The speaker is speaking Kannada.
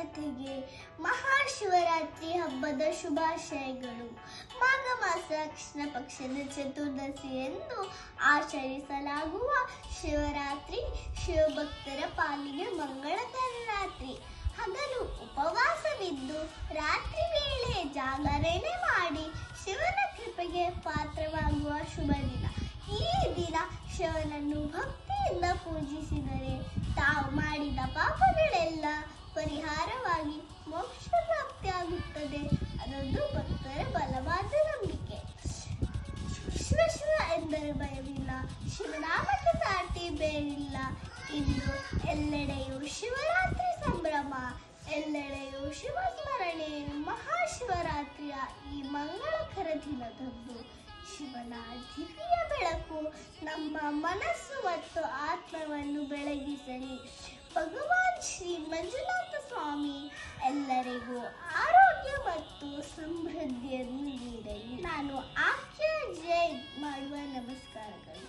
ಜನತೆಗೆ ಮಹಾಶಿವರಾತ್ರಿ ಹಬ್ಬದ ಶುಭಾಶಯಗಳು. ಮಾಘ ಮಾಸ ಕೃಷ್ಣ ಪಕ್ಷದ ಚತುರ್ದಶಿ ಎಂದು ಆಚರಿಸಲಾಗುವ ಶಿವರಾತ್ರಿ ಶಿವಭಕ್ತರ ಪಾಲಿಗೆ ಮಂಗಳಕರ ರಾತ್ರಿ. ಹಗಲು ಉಪವಾಸವಿದ್ದು ರಾತ್ರಿ ವೇಳೆ ಜಾಗರಣೆ ಮಾಡಿ ಶಿವನ ಕೃಪೆಗೆ ಪಾತ್ರವಾಗುವ ಶುಭ ದಿನ. ಈ ದಿನ ಶಿವನನ್ನು ಭಕ್ತಿಯಿಂದ ಪೂಜಿಸಿದರೆ ತಾವು ಮಾಡಿದ ಪಾಪಗಳೆಲ್ಲ ಪರಿಹಾರವಾಗಿ ಮೋಕ್ಷ ಪ್ರಾಪ್ತಿಯಾಗುತ್ತದೆ ಅನ್ನೋದು ಭಕ್ತರ ಬಲವಾದ ನಂಬಿಕೆ. ಶಿವ ಎಂದರೆ ಭಯವಿಲ್ಲ, ಶಿವನಾಮಕ್ಕೆ ಸಾಟಿ ಬೇರಿಲ್ಲ. ಇಂದು ಎಲ್ಲೆಡೆಯೂ ಶಿವರಾತ್ರಿ ಸಂಭ್ರಮ, ಎಲ್ಲೆಡೆಯೂ ಶಿವ ಸ್ಮರಣೆ. ಮಹಾಶಿವರಾತ್ರಿಯ ಈ ಮಂಗಳಕರ ದಿನದಂದು ಶಿವನ ದಿವ್ಯ ಬೆಳಕು ನಮ್ಮ ಮನಸ್ಸು ಮತ್ತು ಆತ್ಮವನ್ನು ಬೆಳಗಿಸಲಿ. ಭಗವಾನ್ ಶ್ರೀ ಮಂಜುನಾಥ ಸ್ವಾಮಿ ಎಲ್ಲರಿಗೂ ಆರೋಗ್ಯ ಮತ್ತು ಸಮೃದ್ಧಿಯನ್ನು ನೀಡಲಿ. ನಾನು ಆಖ್ಯ ಜೈ ಮಾಡುವ ನಮಸ್ಕಾರಗಳು.